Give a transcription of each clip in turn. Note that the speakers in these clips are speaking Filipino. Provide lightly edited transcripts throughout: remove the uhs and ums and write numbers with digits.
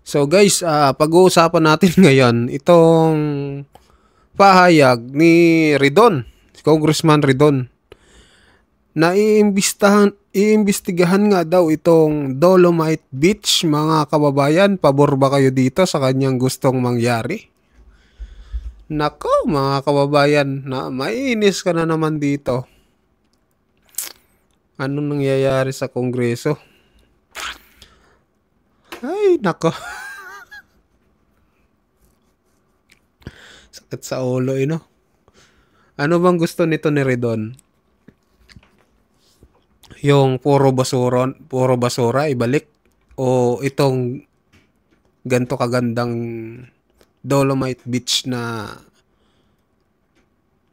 So guys, pag-uusapan natin ngayon itong pahayag ni Ridon, si Congressman Ridon, na iimbestigahan nga daw itong Dolomite Beach, mga kababayan. Pabor ba kayo dito sa kanyang gustong mangyari? Nako, mga kababayan, na maiinis ka na naman dito. Anong nangyayari sa Kongreso? Ay, nako. Sakit sa ulo, no? Ano bang gusto nito ni Ridon? Yung puro basura ibalik o itong ganto kagandang Dolomite Beach na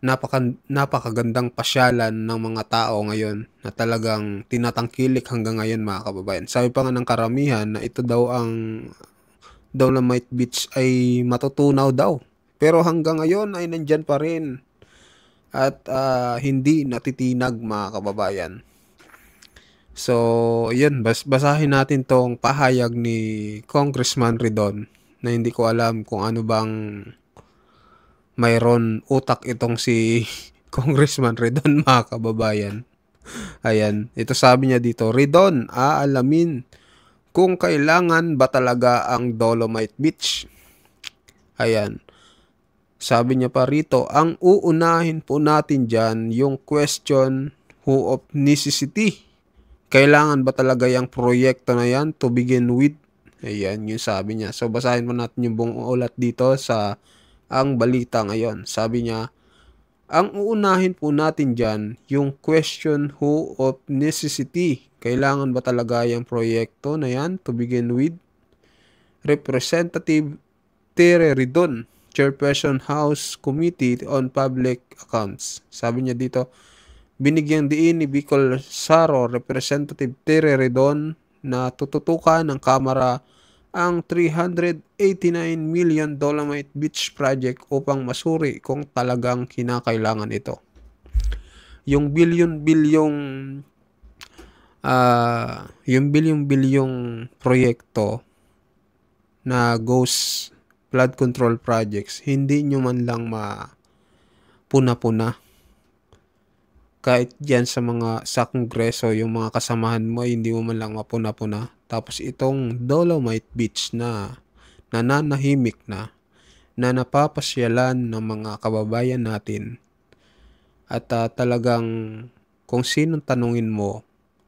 napakagandang pasyalan ng mga tao ngayon na talagang tinatangkilik hanggang ngayon, mga kababayan. Sabi pa nga ng karamihan na ito daw ang Dolomite Beach ay matutunaw daw. Pero hanggang ngayon ay nandyan pa rin at hindi natitinag, mga kababayan. So, yun, basahin natin tong pahayag ni Congressman Ridon na hindi ko alam kung ano bang mayroon utak itong si Congressman Ridon, mga kababayan. Ayan, ito sabi niya dito, Ridon, aalamin kung kailangan ba talaga ang Dolomite Beach. Ayan, sabi niya pa rito, ang uunahin po natin dyan yung question who of necessity. Kailangan ba talaga yung proyekto na yan to begin with? Ayan, yung sabi niya. So, basahin mo natin yung buong ulat dito sa ang balita ngayon. Sabi niya, ang uunahin po natin dyan, yung question who of necessity. Kailangan ba talaga yung proyekto na yan to begin with? Representative Tere Ridon, Chairperson House Committee on Public Accounts. Sabi niya dito, binigyang diin ni Bicol Saro Representative Tere Ridon na tututukan ng Kamara ang 389 million Dolomite Beach Project upang masuri kung talagang kinakailangan ito. Yung bilyon-bilyong proyekto na ghost flood control projects, hindi nyo man lang mapuna-puna. Kahit dyan sa kongreso, yung mga kasamahan mo, hindi mo man lang mapuna-puna. Tapos itong Dolomite Beach na nananahimik na napapasyalan ng mga kababayan natin. At talagang kung sinong tanungin mo,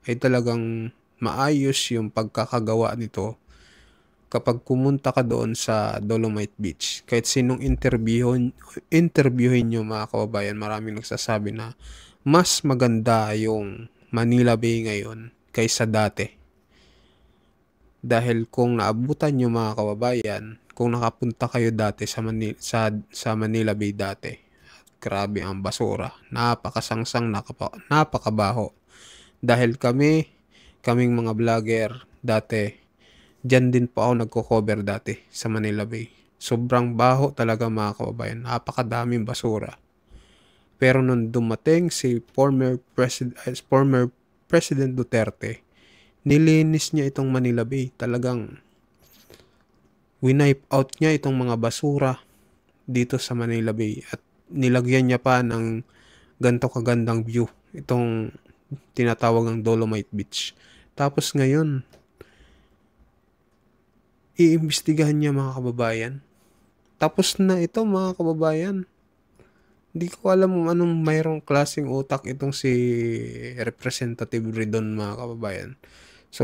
ay talagang maayos yung pagkakagawa nito kapag pumunta ka doon sa Dolomite Beach. Kahit sinong interviewin nyo, mga kababayan, maraming nagsasabi na mas maganda yung Manila Bay ngayon kaysa dati. Dahil kung naabutan nyo, mga kababayan, kung nakapunta kayo dati sa Manila Bay dati, grabe ang basura. Napakasangsang, napakabaho. Dahil kaming mga vlogger dati, dyan din po ako nagko-cover dati sa Manila Bay. Sobrang baho talaga, mga kababayan. Napakadaming basura. Pero nung dumating si former President Duterte, nilinis niya itong Manila Bay. Talagang winipe out niya itong mga basura dito sa Manila Bay. At nilagyan niya pa ng ganito kagandang view, itong tinatawag ng Dolomite Beach. Tapos ngayon, iimbestigahan niya, mga kababayan. Tapos na ito, mga kababayan. Hindi ko alam anong mayroong klaseng utak itong si Representative Ridon, mga kababayan. So,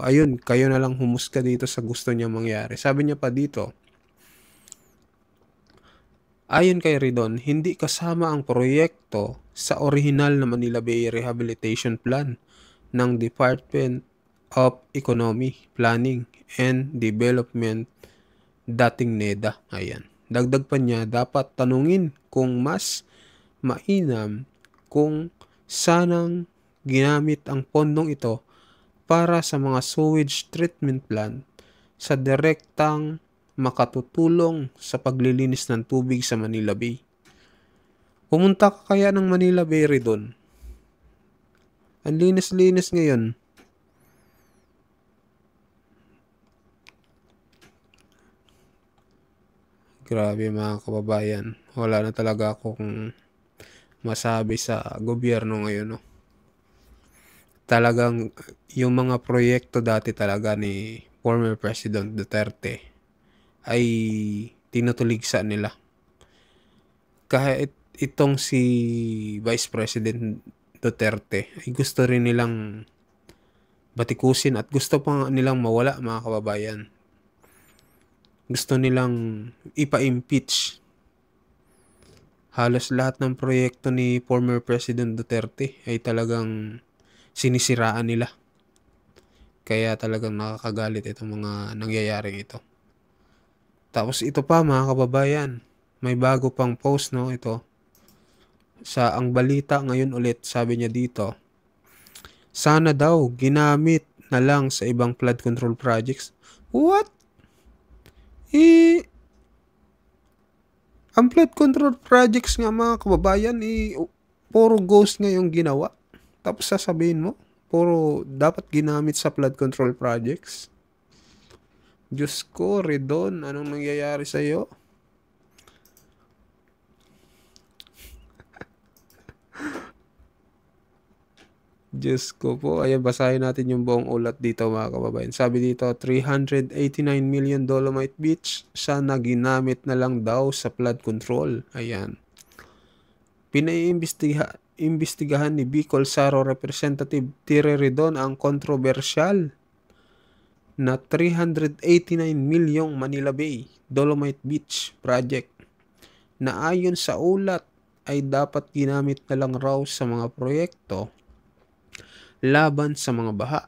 ayun, kayo na lang humusga dito sa gusto niya mangyari. Sabi niya pa dito, ayon kay Ridon, hindi kasama ang proyekto sa orihinal na Manila Bay Rehabilitation Plan ng Department of Economy, Planning and Development, dating NEDA. Ayan. Dagdag pa niya, dapat tanungin kung mas mainam kung sanang ginamit ang pondong ito para sa mga sewage treatment plant sa direktang makatutulong sa paglilinis ng tubig sa Manila Bay. Pumunta ka kaya ng Manila Bay, Ridon? Ang linis-linis ngayon. Grabe mga kababayan. Wala na talaga akong masabi sa gobyerno ngayon, no. Talagang yung mga proyekto dati talaga ni former President Duterte ay tinutuligsa nila. Kahit itong si Vice President Duterte ay gusto rin nilang batikusin at gusto pa nilang mawala mga kababayan. Gusto nilang ipa-impeach. Halos lahat ng proyekto ni former President Duterte ay talagang sinisiraan nila. Kaya talagang nakakagalit itong mga nangyayaring ito. Tapos ito pa mga kababayan, may bago pang post, no, ito. Sa Ang Balita ngayon ulit, sabi niya dito, sana daw ginamit na lang sa ibang flood control projects. What? Ang flood control projects nga mga kababayan, puro ghost nga yung ginawa. Tapos sasabihin mo, puro dapat ginamit sa flood control projects. Diyos ko, Redon, anong nangyayari sa'yo? Diyos ko po. Ayan, basahin natin yung buong ulat dito mga kababayan. Sabi dito, 389 million Dolomite Beach, sana ginamit na lang daw sa flood control. Ayan. Pinaiimbestigahan ni Bicol Saro Representative Tire Redon ang kontrobersyal na 389 milyong Manila Bay Dolomite Beach project na ayon sa ulat ay dapat ginamit na lang raw sa mga proyekto laban sa mga baha.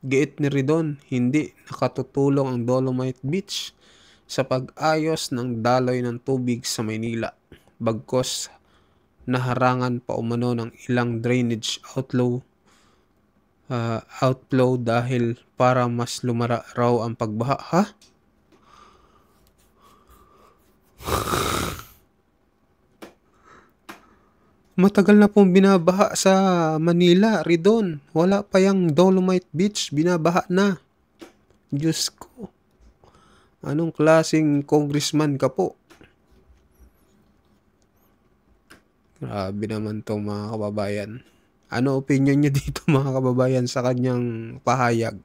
Giit ni Redon, hindi nakatutulong ang Dolomite Beach sa pag-ayos ng daloy ng tubig sa Maynila. Bagkos naharangan pa umano ng ilang drainage outflow dahil para mas lumara raw ang pagbaha. Ha? Matagal na pong binabaha sa Manila, Redon. Wala pa yung Dolomite Beach, binabaha na. Diyos ko. Anong klaseng congressman ka po? Grabe naman to mga kababayan. Ano opinion niya dito mga kababayan sa kanyang pahayag?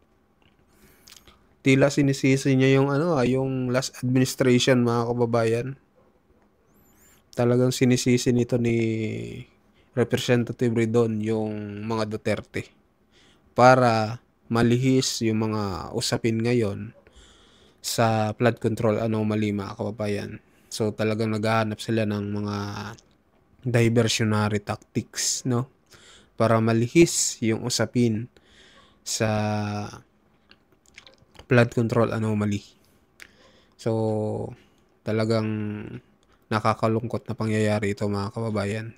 Tila sinisisi niya yung yung last administration mga kababayan. Talagang sinisisi nito ni Representative Redon yung mga Duterte para malihis yung mga usapin ngayon sa flood control anomaly mga kababayan. So talagang naghahanap sila ng mga diversionary tactics, no? Para malihis yung usapin sa flood control anomaly. So talagang nakakalungkot na pangyayari ito mga kababayan.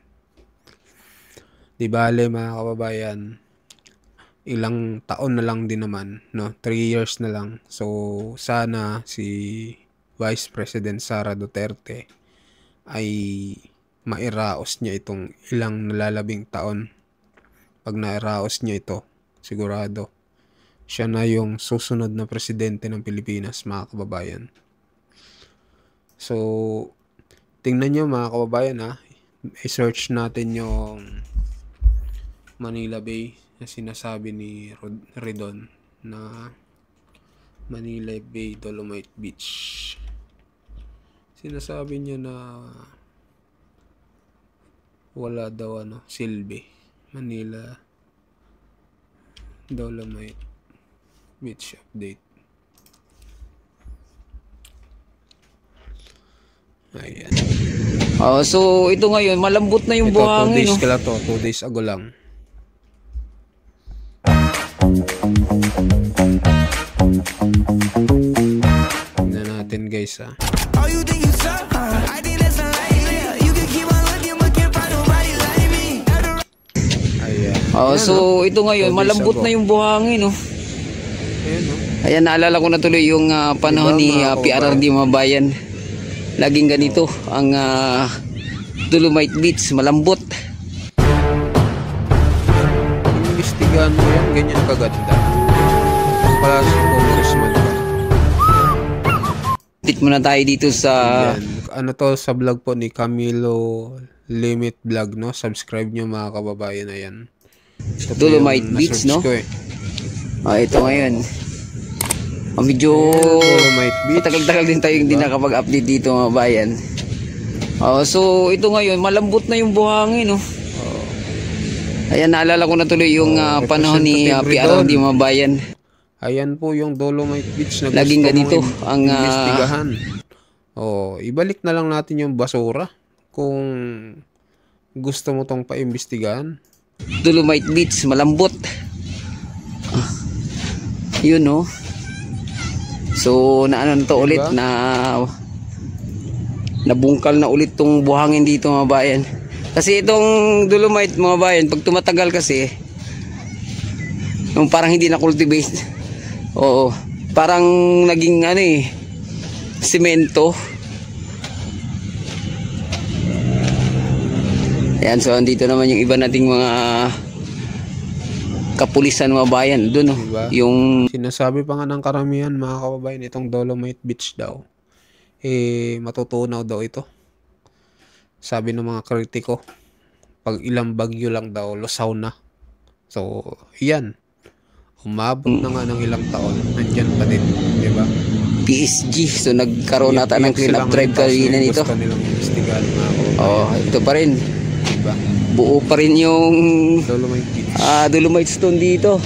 Di bale mga kababayan, ilang taon na lang din naman, no? 3 years na lang. So sana si Vice President Sara Duterte ay mairaos niya itong ilang nalalabing taon. Pag nairaos niya ito, sigurado siya na yung susunod na presidente ng Pilipinas mga kababayan. So tingnan nyo mga kababayan i-search natin yung Manila Bay na sinasabi ni Redon na Manila Bay Dolomite Beach. Sinasabi niya na wala daw silbi. Manila Dolomite Beach update. Ayan. So ito ngayon, malambot na yung buhangin. 2 days kala to, 2 days ago lang. Tignan natin guys Ayan. So ito ngayon, malambot na yung buhangin. Ayan, Ayan, naalala ko na tuloy yung panahon ni PRRD Mabayan. Laging ganito ang Dolomite Beach, malambot. Imbestigahan mo yan, ganyan kaganda. Pala si congressman ka. Update muna tayo dito sa Yan. Ano to sa vlog po ni Camilo Limit Vlog, no? Subscribe nyo mga kababayan. Ayan. Ito po Dolomite yung Beach, na-search no? ko eh. Ito ngayon. Medyo Dolomite Beach. matagal-tagal din tayo hindi nakapag-update dito mga bayan. So ito ngayon, malambot na yung buhangin, no? Ayan, naalala ko na tuloy yung panahon ni PRRD mga bayan. Ayan po yung Dolomite Beach na Laging gusto ganito mong ang imbestigahan. Ibalik na lang natin yung basura kung gusto mo tong paimbestigahan. Dolomite Beach, malambot. Yun, no? So, naano na to ulit Diba? na nabungkal na ulit tong buhangin dito mga bayan. Kasi itong Dolomite mga bayan, pag tumatagal kasi, yung parang hindi na cultivate. Oo, parang naging ano eh, semento. Ayan, so andito naman yung iba nating mga kapulisan mga bayan doon, no? Diba? Yung Sinasabi pa nga ng karamihan mga kababayan, itong Dolomite Beach daw, matutunaw daw ito. Sabi ng mga kritiko, pag ilang bagyo lang daw, lusaw na. So, yan. Umabot na nga ng ilang taon, nandyan pa din, di ba? PSG, so nagkaroon nata ng clean up Sila drive ngayon, kanina tapos nito. gusto nilang investigahan mga kababayan. Oh, ito pa rin. Diba? Buo pa rin yung Dolomite Beach. Dolomite Stone dito.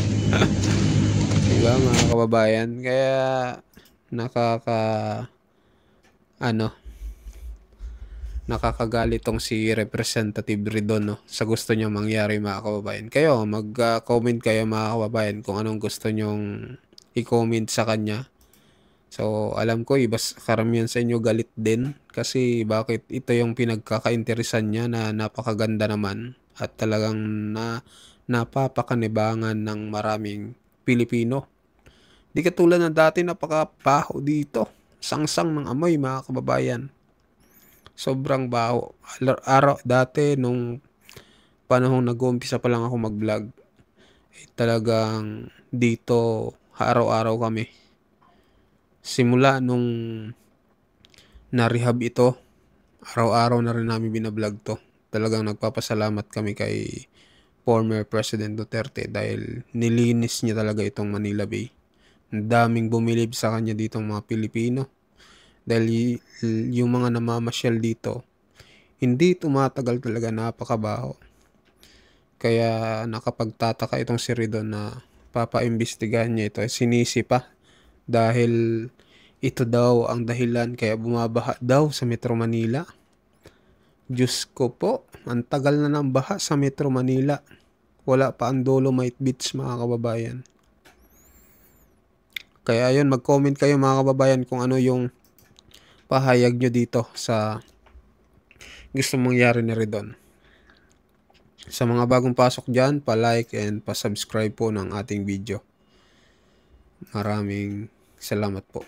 Diba mga kababayan? Kaya nakakagalit tong si Representative Ridon, no, sa gusto niya mangyari mga kababayan. Kayo, mag-comment kayo mga kababayan kung anong gusto nyong i-comment sa kanya. So, alam ko, karamihan sa inyo galit din kasi bakit ito yung pinagkakainteresan niya na napakaganda naman at talagang napapakanibangan ng maraming Pilipino. Di katulad ng dati, napakabaho dito. Sangsang ng amoy mga kababayan. Sobrang baho. Dati nung panahong nag-uumpisa pa lang ako mag-vlog, talagang dito araw-araw kami. Simula nung na-rehab ito, araw-araw na rin namin binablog to. Talagang nagpapasalamat kami kay former President Duterte dahil nilinis niya talaga itong Manila Bay. Ang daming bumilib sa kanya ditong mga Pilipino. Dahil yung mga namamasyal dito, hindi tumatagal talaga, napakabaho. Kaya nakapagtataka itong si Ridon na papaimbestigahan niya ito. Sinisi pa dahil ito daw ang dahilan kaya bumabaha daw sa Metro Manila. Diyos ko po, ang tagal na ng baha sa Metro Manila. Wala pa ang Dolomite Beach mga kababayan. Kaya ayun, mag-comment kayo mga kababayan kung ano yung pahayag nyo dito sa gusto mangyari ni Ridon. Sa mga bagong pasok dyan, pa-like and pa-subscribe po ng ating video. Maraming salamat po.